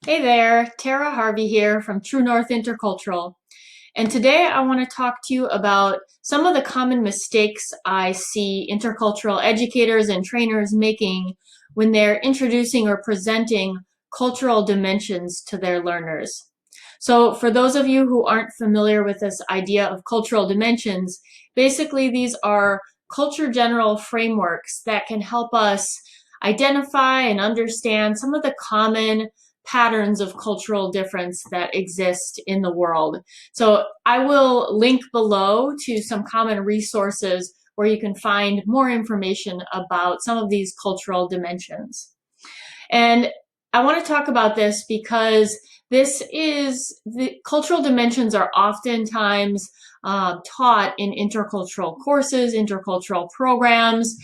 Hey there, Tara Harvey here from True North Intercultural. And today I want to talk to you about some of the common mistakes I see intercultural educators and trainers making when they're introducing or presenting cultural dimensions to their learners. So for those of you who aren't familiar with this idea of cultural dimensions, basically these are culture general frameworks that can help us identify and understand some of the common patterns of cultural difference that exist in the world. So I will link below to some common resources where you can find more information about some of these cultural dimensions. And I want to talk about this because the cultural dimensions are oftentimes taught in intercultural courses, intercultural programs,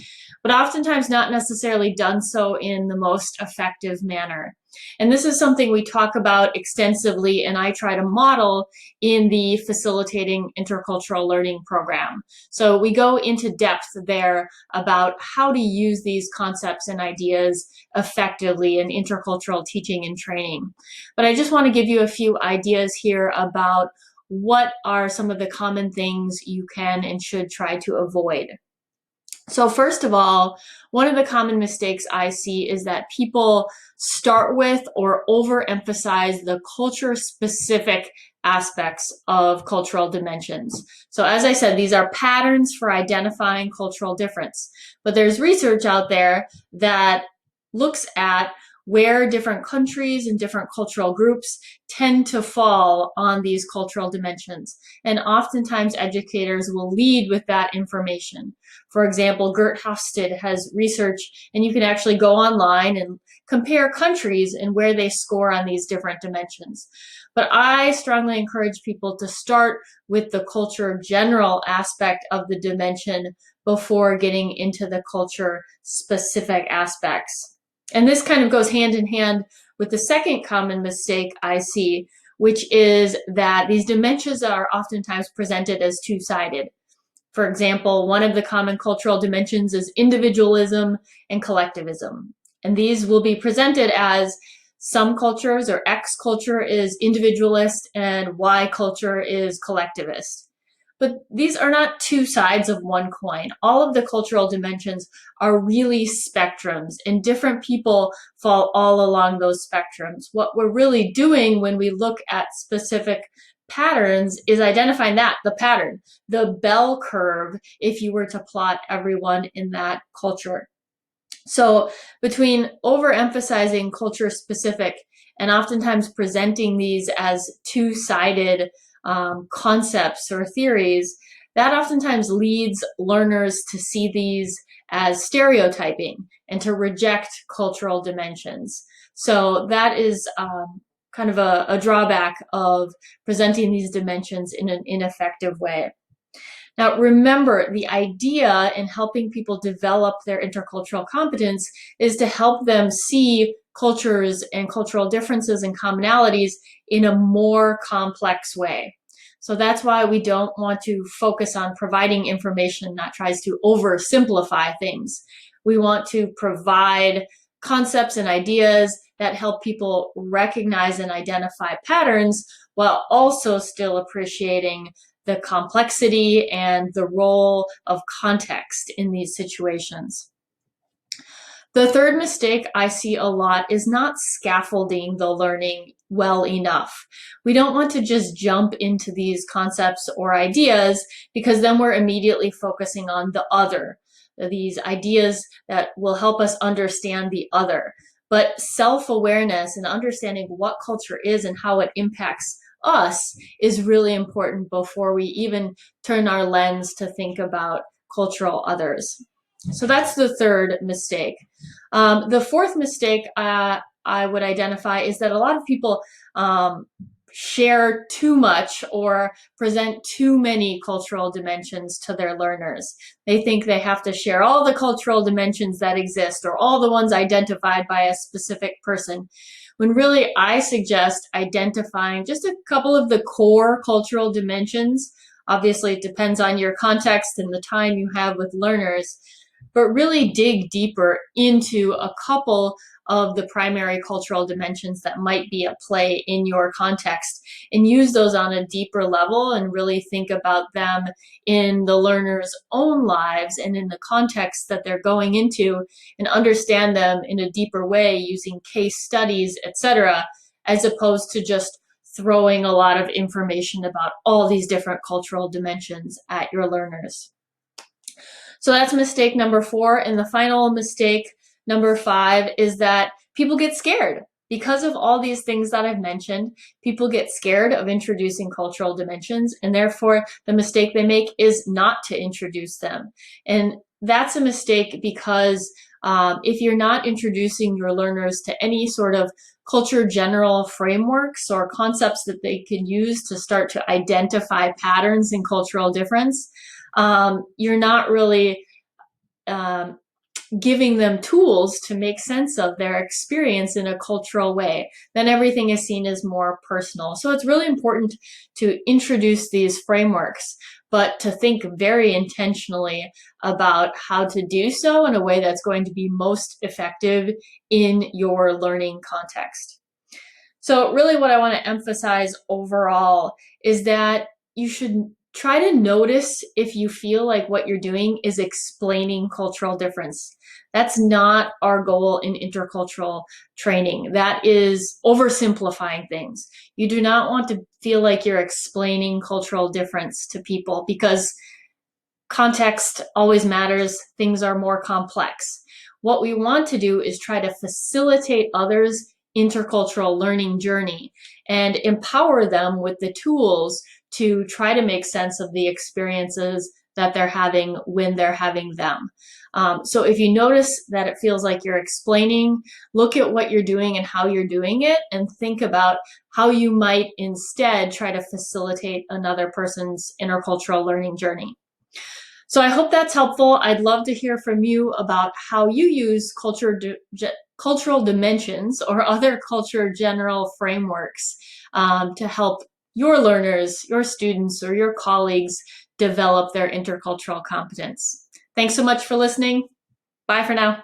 but oftentimes not necessarily done so in the most effective manner. And this is something we talk about extensively, and I try to model in the Facilitating Intercultural Learning program. So we go into depth there about how to use these concepts and ideas effectively in intercultural teaching and training. But I just want to give you a few ideas here about what are some of the common things you can and should try to avoid. So first of all, one of the common mistakes I see is that people start with or overemphasize the culture-specific aspects of cultural dimensions. So as I said, these are patterns for identifying cultural difference. But there's research out there that looks at where different countries and different cultural groups tend to fall on these cultural dimensions. And oftentimes educators will lead with that information. For example, Gert Hofstede has research, and you can actually go online and compare countries and where they score on these different dimensions. But I strongly encourage people to start with the culture general aspect of the dimension before getting into the culture specific aspects. And this kind of goes hand in hand with the second common mistake I see, which is that these dimensions are oftentimes presented as two-sided. For example, one of the common cultural dimensions is individualism and collectivism. And these will be presented as some cultures, or X culture is individualist and Y culture is collectivist. But these are not two sides of one coin. All of the cultural dimensions are really spectrums, and different people fall all along those spectrums. What we're really doing when we look at specific patterns is identifying the pattern, the bell curve, if you were to plot everyone in that culture. So between overemphasizing culture specific and oftentimes presenting these as two-sided concepts or theories, that oftentimes leads learners to see these as stereotyping and to reject cultural dimensions. So that is kind of a drawback of presenting these dimensions in an ineffective way. Now, remember, the idea in helping people develop their intercultural competence is to help them see cultures and cultural differences and commonalities in a more complex way. So that's why we don't want to focus on providing information that tries to oversimplify things. We want to provide concepts and ideas that help people recognize and identify patterns while also still appreciating the complexity and the role of context in these situations. The third mistake I see a lot is not scaffolding the learning well enough. We don't want to just jump into these concepts or ideas because then we're immediately focusing on the other, these ideas that will help us understand the other. But self-awareness and understanding what culture is and how it impacts us is really important before we even turn our lens to think about cultural others. So that's the third mistake. The fourth mistake I would identify is that a lot of people share too much or present too many cultural dimensions to their learners. They think they have to share all the cultural dimensions that exist or all the ones identified by a specific person, when really I suggest identifying just a couple of the core cultural dimensions. Obviously, it depends on your context and the time you have with learners, but really dig deeper into a couple of the primary cultural dimensions that might be at play in your context, and use those on a deeper level and really think about them in the learner's own lives and in the context that they're going into, and understand them in a deeper way using case studies, etc., as opposed to just throwing a lot of information about all these different cultural dimensions at your learners. So that's mistake number 4. And the final mistake, number 5, is that people get scared. Because of all these things that I've mentioned, people get scared of introducing cultural dimensions, and therefore the mistake they make is not to introduce them. And that's a mistake because if you're not introducing your learners to any sort of culture general frameworks or concepts that they can use to start to identify patterns in cultural difference, you're not really giving them tools to make sense of their experience in a cultural way. Then everything is seen as more personal. So it's really important to introduce these frameworks, but to think very intentionally about how to do so in a way that's going to be most effective in your learning context. So really what I want to emphasize overall is that you should try to notice if you feel like what you're doing is explaining cultural difference. That's not our goal in intercultural training. That is oversimplifying things. You do not want to feel like you're explaining cultural difference to people, because context always matters. Things are more complex. What we want to do is try to facilitate others' intercultural learning journey and empower them with the tools to try to make sense of the experiences that they're having when they're having them. So if you notice that it feels like you're explaining, look at what you're doing and how you're doing it, and think about how you might instead try to facilitate another person's intercultural learning journey. So I hope that's helpful. I'd love to hear from you about how you use cultural dimensions or other culture general frameworks to help your learners, your students, or your colleagues develop their intercultural competence. Thanks so much for listening. Bye for now.